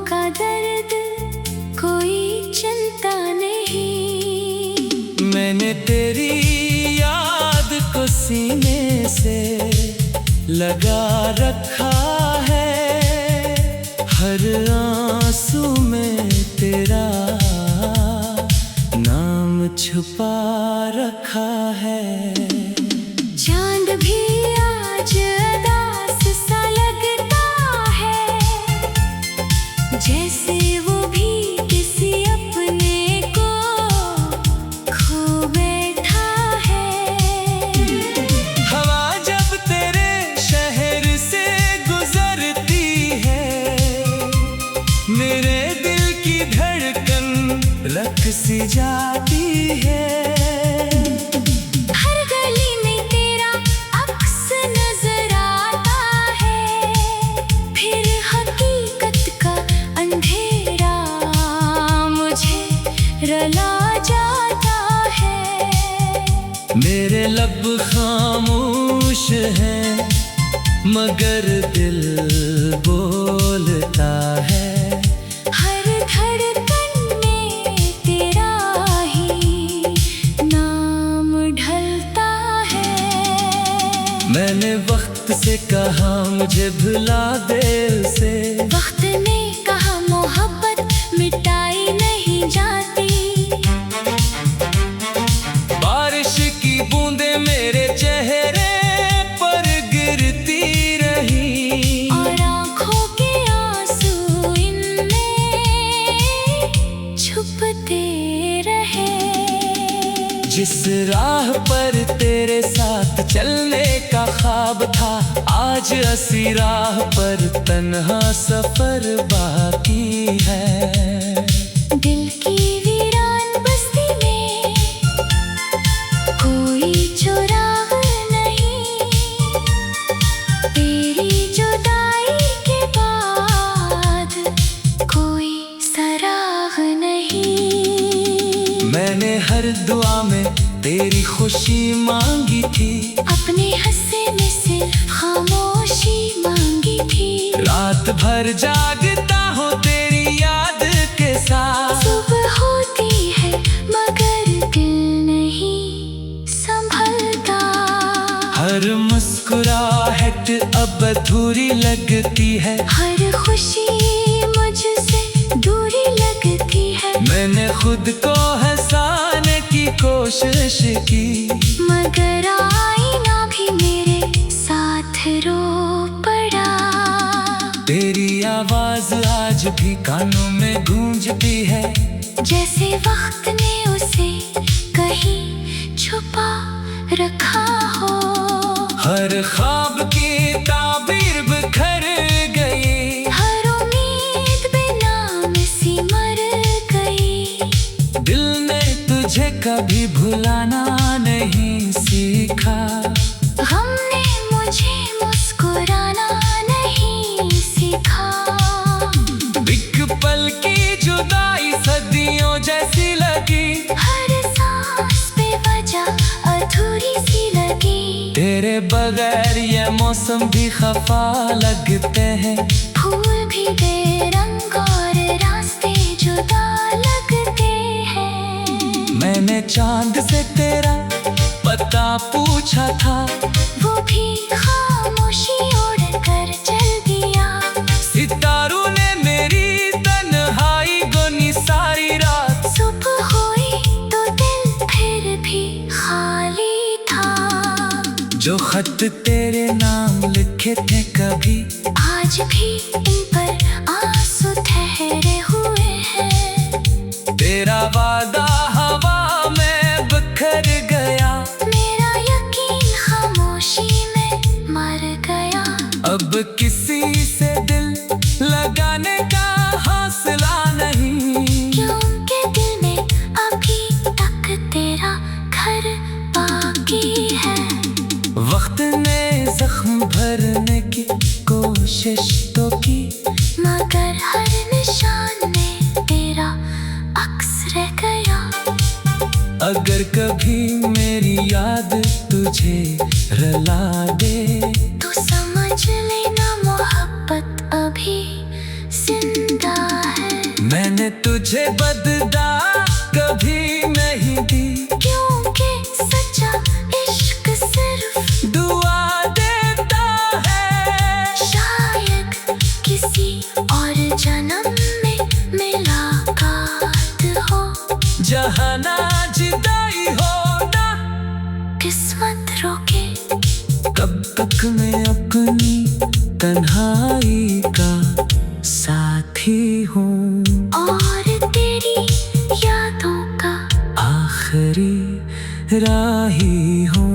का दर्द कोई चिंता नहीं। मैंने तेरी याद को सीने से लगा रखा है, हर आंसू में तेरा नाम छुपा रखा है। चांद भी आज उदास सा लगता है, जैसे वो भी किसी अपने को खो बैठा है। हवा जब तेरे शहर से गुजरती है, मेरे दिल की धड़कन रख सी जाती है। हर गली में तेरा अक्स नजर आता है, फिर हकीकत का अंधेरा मुझे रुला जाता है। मेरे लब खामोश हैं मगर दिल बोलता है। हर धड़कन में तेरा ही नाम ढलता है। मैंने वक्त से कहा मुझे भुला दे उसे, वक्त ने कहा मोहब्बत मिटाई नहीं जाती। बारिश की बूंदें मेरे चेहरे पर गिरती रही, और आँखों के आंसू इनमें छुपते रहे। जिस राह पर तेरे साथ चलने का ख्वाब था, आज असी राह पर तन्हा सफर बाकी है। दिल की वीरान बस्ती में कोई चौराह नहीं, तेरी जुदाई के बाद कोई सराह नहीं। मैंने हर दुआ में तेरी खुशी मांगी थी, अपने हंसे में सिर्फ खामोशी मांगी थी। रात भर जागता हूँ तेरी याद के साथ। सुबह होती है मगर दिल नहीं संभलता। हर मुस्कुराहट अब अधूरी लगती है, हर खुशी मुझसे दूरी लगती है। मैंने खुद को हंसाने की कोशिश की, मगर आईना भी मेरे साथ रो पड़ा। तेरी आवाज आज भी कानों में गूंजती है, जैसे वक्त ने उसे कहीं छुपा रखा हो। हर ख्वाब की ताबीर बिखर गई, हर उम्मीद बेनाम सी मर गई। दिल ने तुझे कभी भुलाना नहीं सीखा, गम ने मुझे मुस्कुराना नहीं सीखा। एक पल की जुदाई सदियों जैसी लगी, हर सांस बेवजह अधूरी सी लगी। तेरे बगैर ये मौसम भी खफा लगते हैं, फूल भी बेरंग और रास्ते जुदा लगते हैं। मैंने चांद से तेरा पता पूछा था, वो भी खामोशी ओढ़ कर चल दिया। सितारों ने मेरी तन्हाई गुनी सारी रात। सुबह हुई तो दिल फिर भी खाली था। जो खत तेरे नाम लिखे थे कभी, आज भी इन पर आंसू ठहरे हुए हैं। तेरा वादा हवा में बिखर गया, मेरा यकीन खामोशी में मर गया। अब किसी से दिल लगाने का हौसला नहीं, क्योंकि दिल में अभी तक तेरा घर बाकी है। वक्त ने जख्म भरने की कोशिश तो की, मगर हर निशान में तेरा अक्स रह गया। अगर कभी मेरी याद तुझे रुला दे, तो समझ लेना मोहब्बत अभी जिंदा मैंने तुझे बदला कभी नहीं दी, क्योंकि सच्चा इश्क सिर्फ दुआ देता है। शायद किसी और जन्म में मुलाकात हो, जहाँ ना जुदाई हो ना किस्मत रोके। कब तक मैं अपनी तन्हाई का साथी हूँ, और तेरी यादों का आखिरी राही हूँ।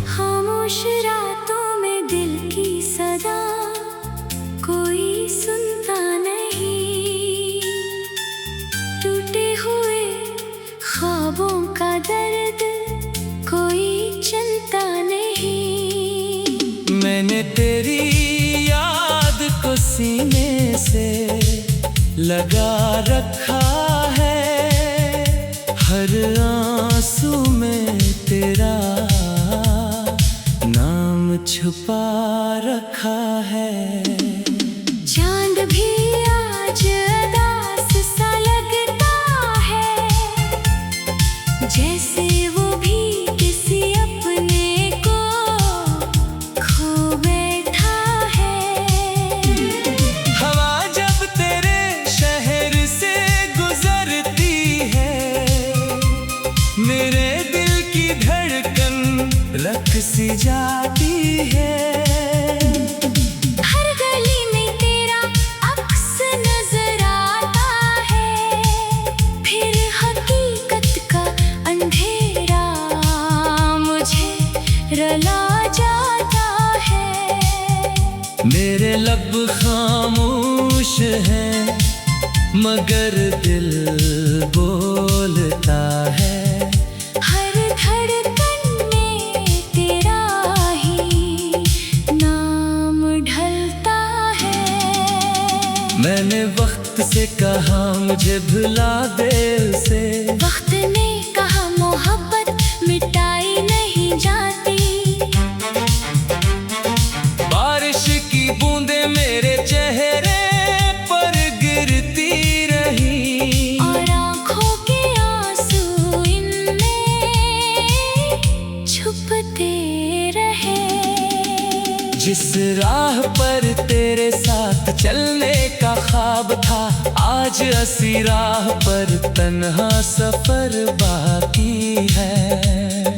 खामोश रातों में दिल की सदा कोई सुनता नहीं, टूटे हुए ख्वाबों का दर्द कोई चिंता नहीं। मैंने तेरी याद को सीने से लगा रखा है, हर आंसू में तेरा नाम छुपा रखा है। चांद भी आज उदास सा लगता है, जैसे वो भी किसी अपने को खो बैठा है। हवा जब तेरे शहर से गुजरती है, मेरे दिल की धड़कन रख सी जाती है। हर गली में तेरा अक्स नजर आता है, फिर हकीकत का अंधेरा मुझे रुला जाता है। मेरे लब खामोश हैं मगर दिल बोलता है। हर धड़कन में तेरा ही नाम ढलता है। मैंने वक्त से कहा मुझे भुला दे उसे, वक्त ने कहा मोहब्बत मिटाई नहीं जाती। बारिश की बूंदें मेरे चेहरे पर गिरती रही, और आँखों के आंसू इनमें छुपते रहे। जिस राह पर तेरे साथ चलने का ख्वाब था, आज असी राह पर तन्हा सफर बाकी है।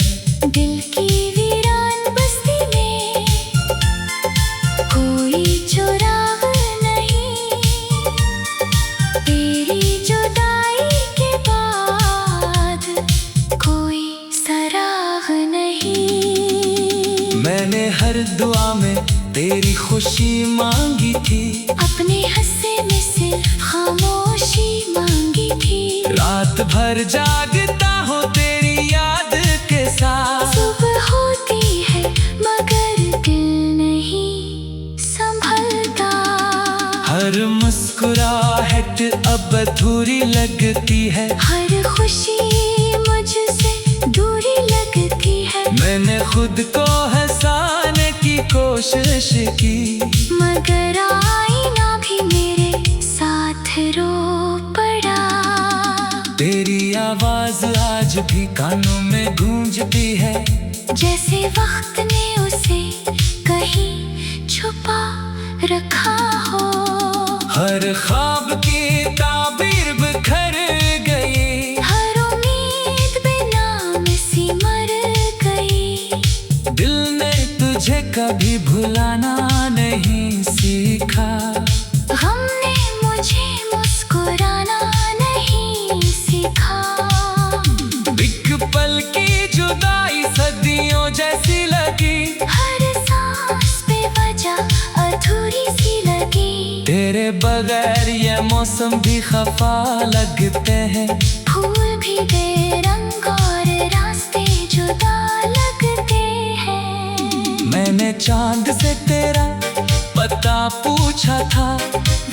दिल की वीरान बस्ती में कोई चुराग नहीं, तेरी जुदाई के बाद कोई सराग नहीं। मैंने हर दुआ में तेरी खुशी मांगी थी, अपने हंसे में सिर्फ खामोशी मांगी थी। रात भर जागता हूँ तेरी याद के साथ। सुबह होती है मगर दिल नहीं संभलता। हर मुस्कुराहट अब अधूरी लगती है, हर खुशी मुझसे दूरी लगती है। मैंने खुद को हंसाने की कोशिश की, मगर आईना भी मेरे साथ रो पड़ा। तेरी आवाज आज भी कानों में गूंजती है, जैसे वक्त ने उसे कहीं छुपा रखा हो। हर ख्वाब की ताबीर बिखर गई, हर उम्मीद बेनाम सी मर गई। दिल ने तुझे कभी भुलाना नहीं सीखा, गम ने मुझे मुस्कुराना नहीं सीखा। एक पल की जुदाई सदियों जैसी लगी, हर सांस बेवजह अधूरी सी लगी। तेरे बगैर ये मौसम भी खफा लगते हैं, फूल भी बेरंग और रास्ते जुदा मैंने चांद से तेरा पता पूछा था,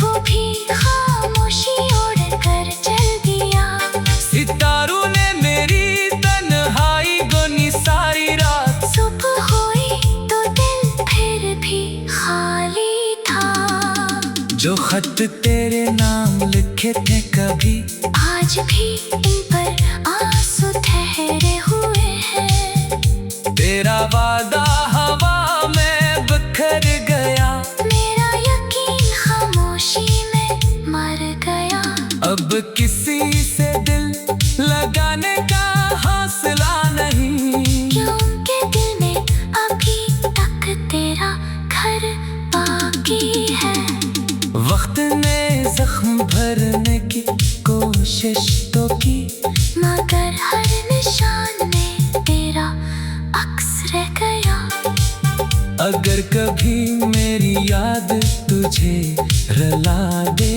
वो भी खामोशी ओढ़ कर चल दिया। सितारों ने मेरी तन्हाई गुनी सारी रात। सुबह हुई तो दिल फिर भी खाली था। जो खत तेरे नाम लिखे थे कभी, आज भी इन पर आंसू ठहरे हुए हैं। तेरा वादा हवा में बिखर गया, मेरा यकीन खामोशी में मर गया। अब किसी से दिल लगाने का हौसला नहीं, क्योंकि दिल में अभी तक तेरा घर बाकी है। वक्त ने जख्म भरने की कोशिश तो की, मगर हर निशान में तेरा अक्स रह गया। अगर कभी मेरी याद तुझे रुला दे,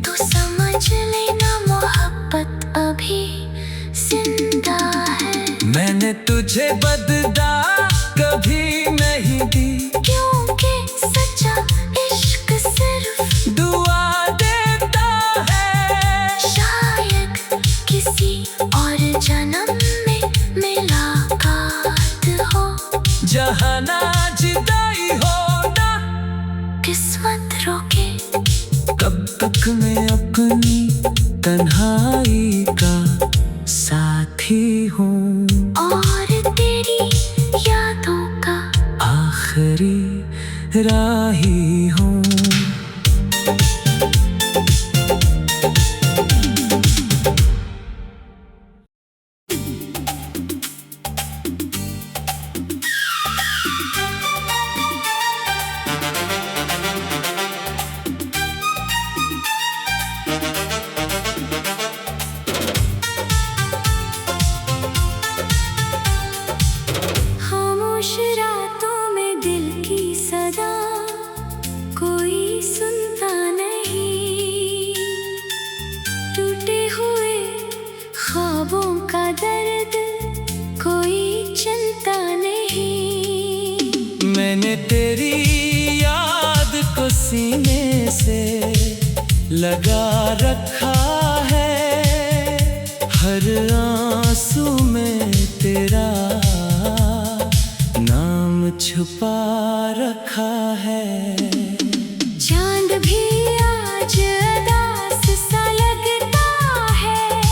तो समझ लेना मोहब्बत अभी जिंदा है। मैंने तुझे बददा कभी नहीं दी, क्योंकि सच्चा इश्क सिर्फ दुआ देता है। शायद किसी और जन्म में मुलाकात हो, जहाँ ना जुदाई हो ना किस्मत रोके। कब तक मैं अपनी तन्हाई का साथी हूँ, और तेरी यादों का आखिरी राही हूँ। खामोश रातों में दिल की सदा कोई सुनता नहीं। टूटे हुए ख्वाबों का दर्द कोई चिंता नहीं। मैंने तेरी याद को सीने से लगा रखा है, हर आंसू में तेरा नाम छुपा रखा है। चांद भी आज उदास सा लगता है,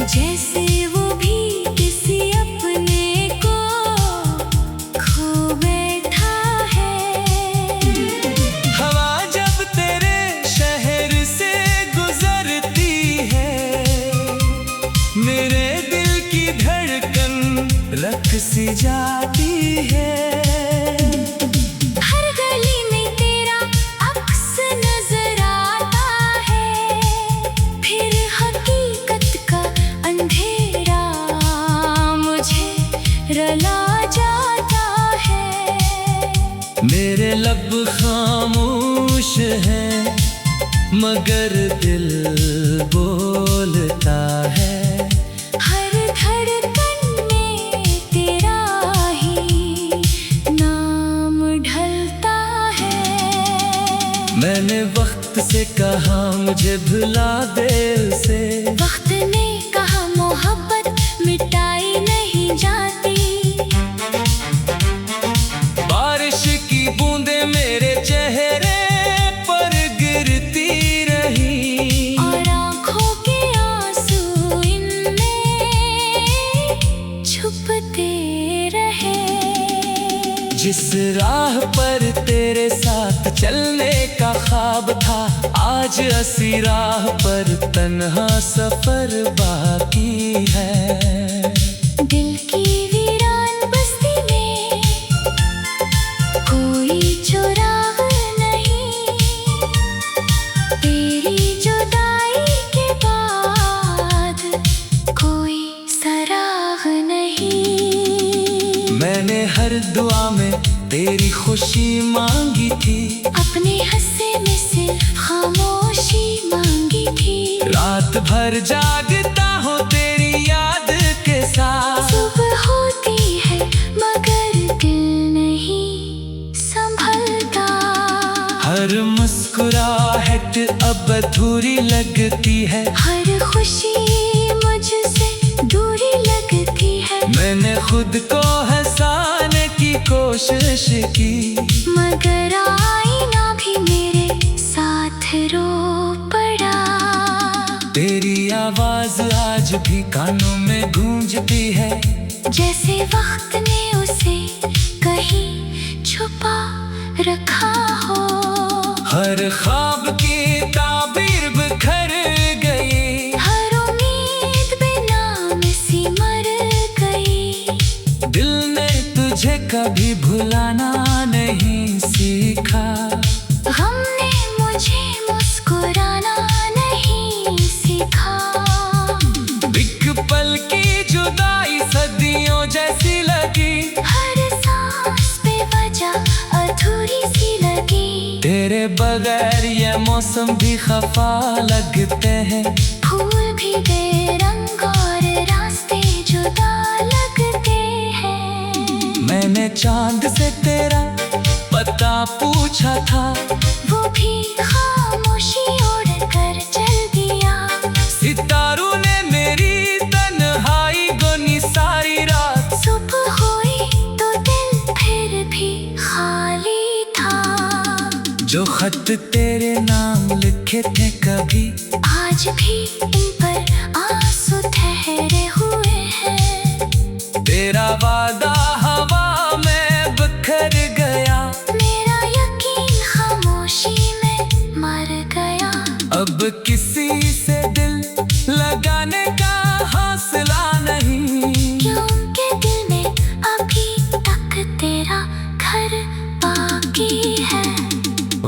जैसे वो भी किसी अपने को खो बैठा है। हवा जब तेरे शहर से गुजरती है, मेरे दिल की धड़कन रख सी जाती है। हर गली में तेरा अक्स नजर आता है, फिर हकीकत का अंधेरा मुझे रुला जाता है। मेरे लब खामोश हैं, मगर दिल बोलता है। हर धड़कन में तेरा ही नाम ढलता है। मैंने वक्त से कहा मुझे भुला दे उसे, वक्त ने कहा मोहब्बत मिटाई नहीं जाती। बारिश की बूंदें मेरे चेहरे पर गिरती रही, और आँखों के आंसू इनमें छुपते रहे। जिस राह पर तेरे साथ चलने का ख्वाब था, आज असी राह पर तन्हा सफर बाकी है। दिल की वीरान बस्ती में कोई चुराग नहीं, तेरी जुदाई के बाद कोई सराग नहीं। मैंने हर दुआ में तेरी खुशी मांगी थी, अपने हंसे में सिर्फ खामोशी मांगी थी। रात भर जागता हूँ तेरी याद के साथ। सुबह होती है मगर दिल नहीं मैंने खुद को हंसाने की कोशिश की, मगर आईना भी मेरे साथ रो पड़ा। तेरी आवाज आज भी कानों में गूंजती है, जैसे वक्त ने उसे कहीं छुपा रखा हो। हर ख्वाब की ताबीर बिखर गई, हर उम्मीद बेनाम सी मर गई। दिल ने तुझे कभी भुलाना नहीं सीखा, हमने मुझे मुस्कुराना नहीं सीखा। एक पल की जुदाई सदियों जैसी लगी, हर सांस बेवजह अधूरी सी लगी। तेरे बगैर ये मौसम भी खफा लगते हैं, फूल भी बेरंग और रास्ते जुदा लगते हैं। मैंने चांद से तेरा पता पूछा था, वो भी खामोशी ओढ़ कर चल दिया। सितारों ने मेरी तन्हाई गुनी सारी रात, सुबह हुई तो दिल फिर भी खाली था। जो खत तेरे नाम लिखे थे कभी, आज भी इन पर आंसू ठहरे हुए हैं। तेरा वादा हवा में बिखर गया, मेरा यकीन खामोशी में मर गया। अब किसी से दिल लगाने का हौसला नहीं, क्योंकि दिल में अभी तक तेरा घर बाकी है।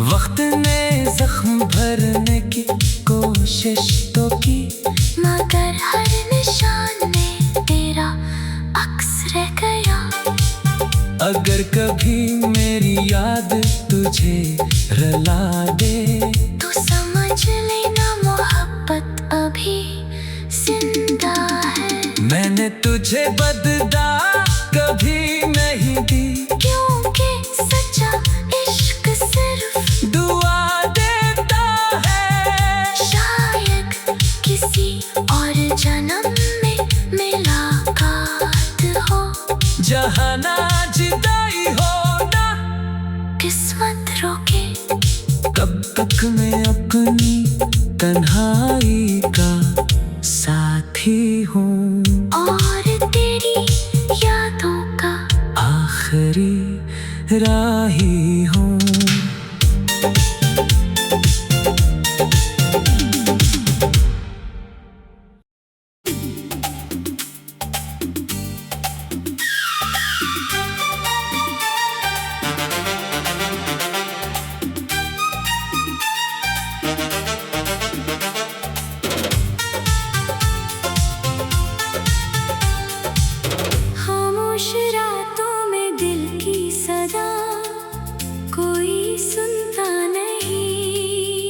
वक्त ने जख्म भरने की कोशिश तो की, मगर हर निशान में तेरा अक्स रह गया। अगर कभी मेरी याद तुझे रुला दे, तू समझ लेना मोहब्बत अभी जिंदा है। मैंने तुझे बददा कभी नहीं दी, क्योंकि सच्चा इश्क सिर्फ दुआ देता है। शायद किसी और जन्म में मुलाकात हो, जहाँ ना जुदाई हो ना किस्मत रोके। कब तक मैं अपनी तन्हाई का साथी हूँ, और तेरी यादों का आखिरी राही हूँ। खामोश रातों में दिल की सदा कोई सुनता नहीं।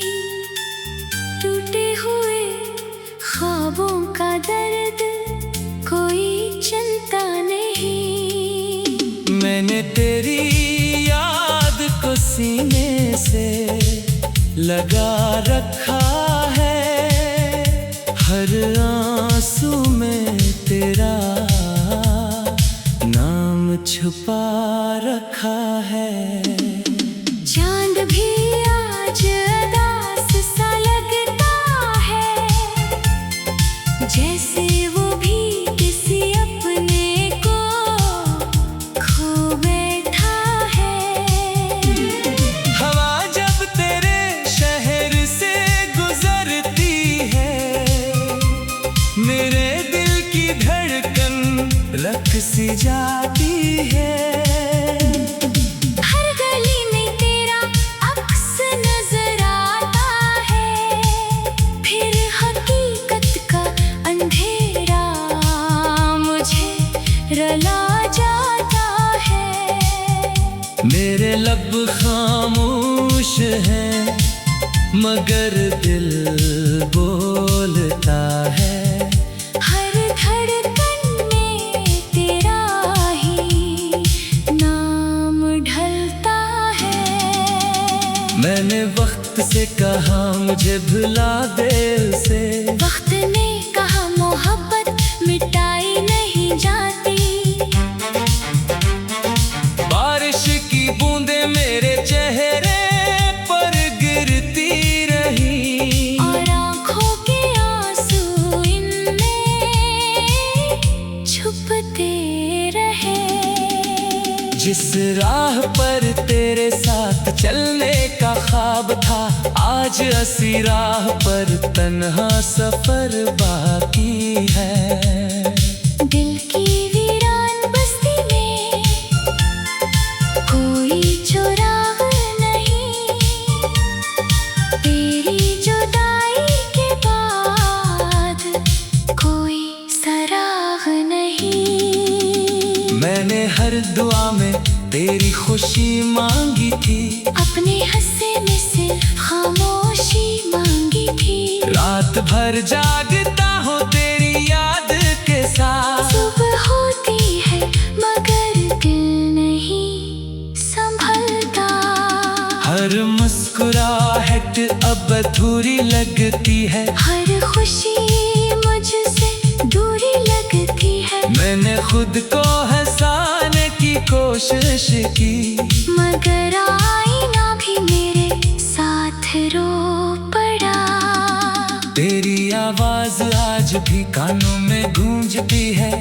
टूटे हुए ख्वाबों का दर्द कोई चिंता नहीं। मैंने तेरी याद को सीने से लगा रखा है, हर आंसू में तेरा नाम छुपा रखा है। चांद भी आज उदास सा लगता है, जैसे वो भी किसी अपने को खो बैठा है। हवा जब तेरे शहर से गुजरती है, मेरे दिल की धड़कन रख सी जाती है। हर गली में तेरा अक्स नजर आता है, फिर हकीकत का अंधेरा मुझे रुला जाता है। मेरे लब खामोश हैं, मगर दिल बोलता है। हर धड़कन में तेरा ही नाम ढलता है। मैंने वक्त से कहा मुझे भुला दे उसे, वक्त ने कहा मोहब्बत मिटाई नहीं जाती। चलते रहे। जिस राह पर तेरे साथ चलने का ख्वाब था, आज असी राह पर तन्हा सफर बाकी है। दिल की वीरान बस्ती में कोई चौराह नहीं, तेरी जुदाई के बाद कोई सराह नहीं। मैंने हर दुआ में तेरी खुशी मांगी थी, अपने हंसे में सिर्फ खामोशी मांगी थी। रात भर जागता हूँ तेरी याद के साथ। सुबह होती है मगर दिल नहीं संभलता। हर मुस्कुराहट अब अधूरी लगती है, हर खुशी मुझसे दूरी लगती है। मैंने खुद को हंसाने की कोशिश की, मगर आईना भी मेरे साथ रो पड़ा। तेरी आवाज आज भी कानों में गूंजती है,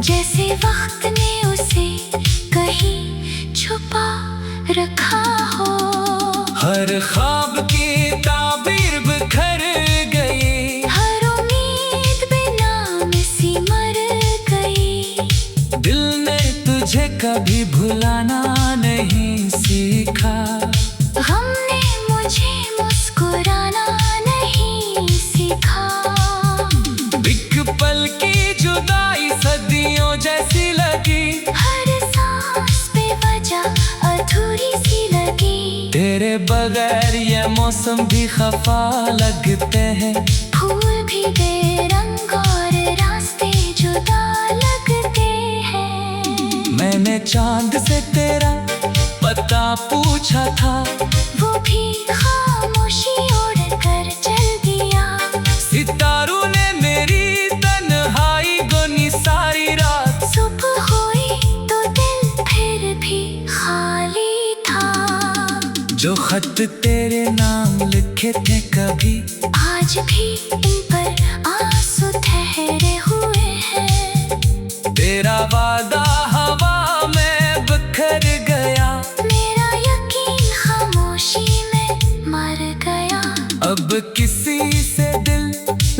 जैसे वक्त ने उसे कहीं छुपा रखा हो। हर ख्वाब की ताबीर बिखर गई, हर उम्मीद बेनाम सी मर गई। दिल ने तुझे कभी भुलाना नहीं सीखा। हमने मुझे मुस्कुराना नहीं सीखा। एक पल की जुदाई सदियों जैसी लगी, हर सांस बेवजह अधूरी सी लगी। तेरे बगैर ये मौसम भी खफा लगते हैं, फूल भी बेरंग और रास्ते जुदा लगते हैं। मैंने चांद से तेरा पता पूछा था, वो भी खामोशी ओढ़ कर चल दिया। सितारों ने मेरी तन्हाई गुनी सारी रात। सुबह हुई तो दिल फिर भी खाली था। जो खत तेरे नाम लिखे थे कभी, आज भी इन पर आंसू ठहरे हुए हैं। तेरा वादा हवा में बिखर गया, मेरा यकीन खामोशी में मर गया। अब किसी से दिल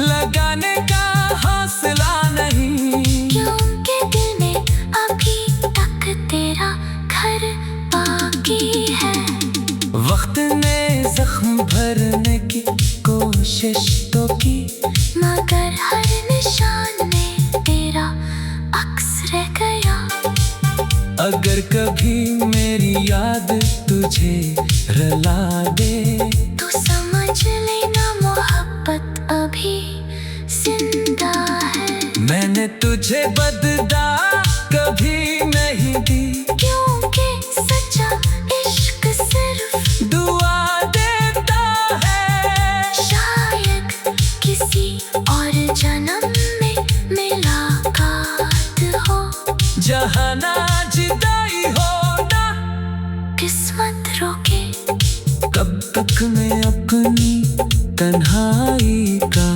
लगाने का हौसला नहीं, क्योंकि दिल में अभी तक तेरा घर बाकी है। वक्त ने जख्म भरने की कोशिश तो की, मगर हर निशान में तेरा अक्स रह गया। अगर कभी मेरी याद तुझे रुला दे, तू समझ लेना मोहब्बत अभी जिंदा है। मैंने तुझे बददा कभी नहीं दी, क्योंकि सच्चा इश्क सिर्फ दुआ देता है। शायद किसी और जन्म में मुलाकात हो, जहाँ ना जुदाई हो ना किस्मत रोके। कब तक मैं अपनी तन्हाई का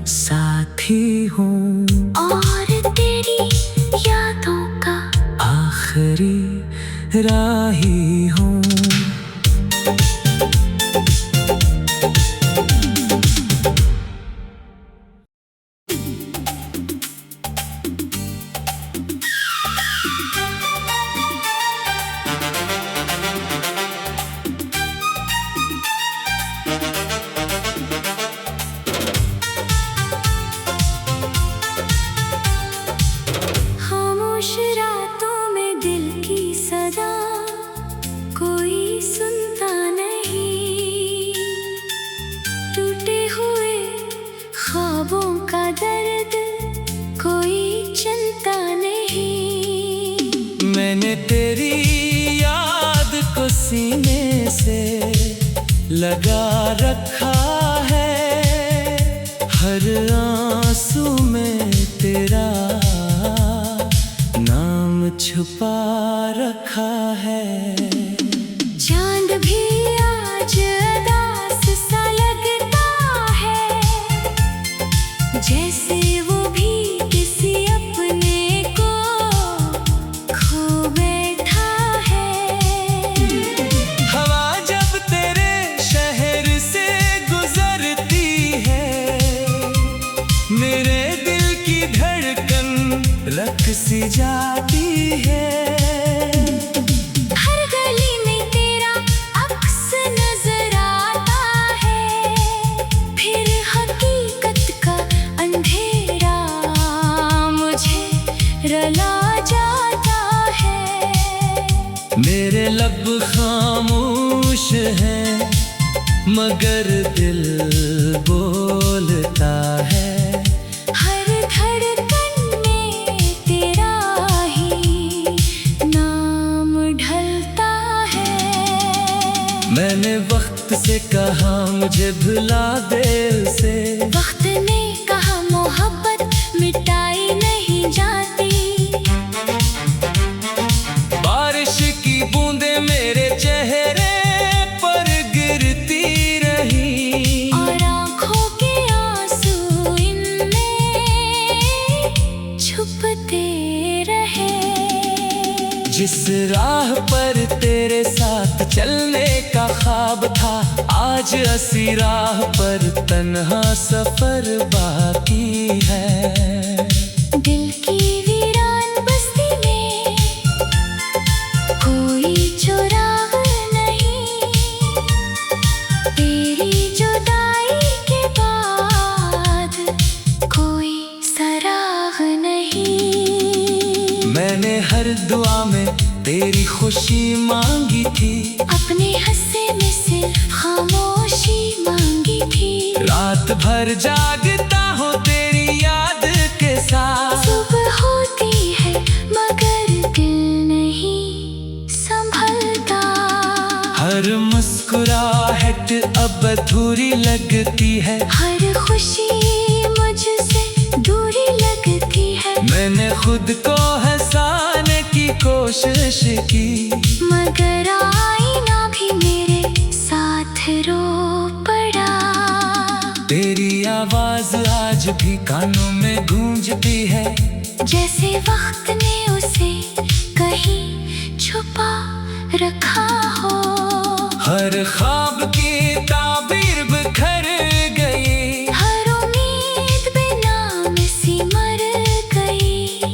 साथी हूँ, और तेरी यादों का आखिरी राही हूँ। खामोश रातों में दिल की सदा कोई सुनता नहीं। टूटे हुए ख्वाबों का दर्द कोई चिंता नहीं। मैंने तेरी याद को सीने से लगा रखा है, हर आंसू में तेरा नाम छुपा रखा है। चांद भी आज उदास सा लगता है, जैसे वो भी किसी अपने को सी जाती है। हर गली में तेरा अक्स नजर आता है, फिर हकीकत का अंधेरा मुझे रला जाता है। मेरे लब खामोश हैं मगर दिल बोलता है। हर धड़कन में तेरा ही नाम ढलता है। मैंने वक्त से कहा मुझे भुला दे उसे, वक्त ने कहा मोहब्बत मिटाई नहीं जाती। बारिश की बूंदें मेरे चेहरे पर गिरती रही, और आँखों के आंसू इनमें छुपते रहे। जिस राह पर तेरे साथ चलने का ख्वाब था, आज असी राह पर तन्हा सफर बाकी है। दिल की वीरान बस्ती में कोई चुराग नहीं, तेरी जुदाई के बाद कोई सराग नहीं। मैंने हर दुआ में तेरी खुशी मांगी थी, अपने हिस्से में सिर्फ खामोशी मांगी थी। रात भर जागता हूँ तेरी याद के साथ। सुबह होती है मगर दिल नहीं संभलता। हर मुस्कुराहट अब अधूरी लगती है, हर खुशी मुझसे दूरी लगती है। मैंने खुद को हंसाने की कोशिश की, मगर आईना भी मेरे साथ रो पड़ा। तेरी आवाज आज भी कानों में गूंजती है, जैसे वक्त ने उसे कहीं छुपा रखा हो। हर ख्वाब की ताबीर बिखर गई, हर उम्मीद बेनाम सी मर गई।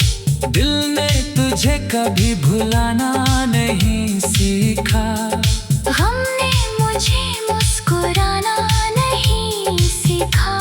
दिल ने तुझे कभी भुलाना नहीं सीखा। हमने मुझे मुस्कुराना नहीं सीखा।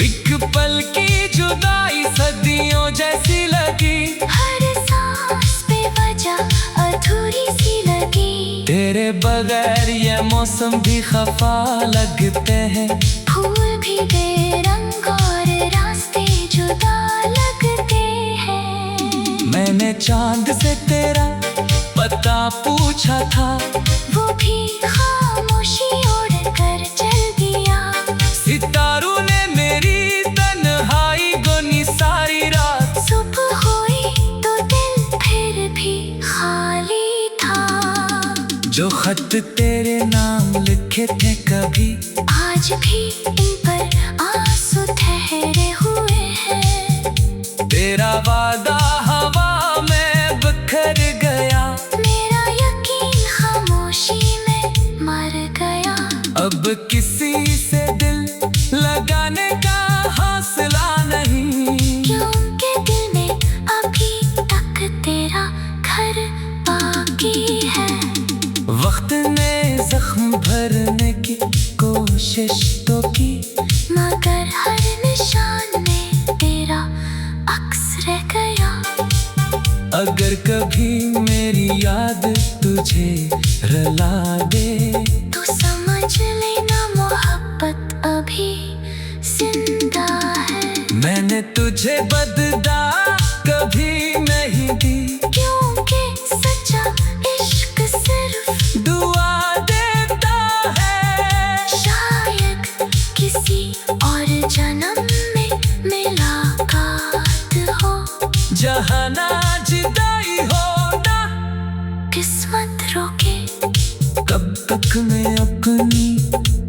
एक पल की जुदाई सदियों जैसी लगी, हर सांस बेवजह अधूरी सी लगी। तेरे बगैर ये मौसम भी खफा लगते हैं, फूल भी बेरंग और रास्ते जुदा लगते हैं। मैंने चांद से तेरा पता पूछा था, वो भी खामोशी ओढ़ कर चल दिया। सितारों ने मेरी तन्हाई गुनी सारी रात। सुबह हुई तो दिल फिर भी खाली था। जो खत तेरे नाम लिखे थे कभी, आज भी इन पर आंसू ठहरे हुए हैं। तेरा वादा हवा में बिखर गया, मेरा यकीन खामोशी में मर गया। अब किसी से दिल लगाने का हौसला नहीं, क्योंकि दिल में अभी तक तेरा घर बाकी है। वक्त ने जख्म भरने की कोशिश तो की, मगर हर निशान में तेरा अक्स रह गया। अगर कभी मेरी याद तुझे रुला दे, तो समझ लेना मोहब्बत अभी जिंदा है। मैंने तुझे बदला कभी नहीं दी, क्योंकि सच्चा इश्क सिर्फ दुआ देता है। शायद किसी और जन्म में मुलाकात हो, जहाँ ना जुदाई हो ना किस्मत रोके। कब तक मैं अपनी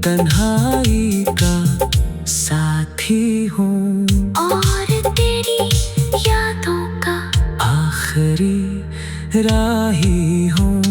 तन्हाई का साथी हूँ, और तेरी यादों का आखिरी राही हूँ।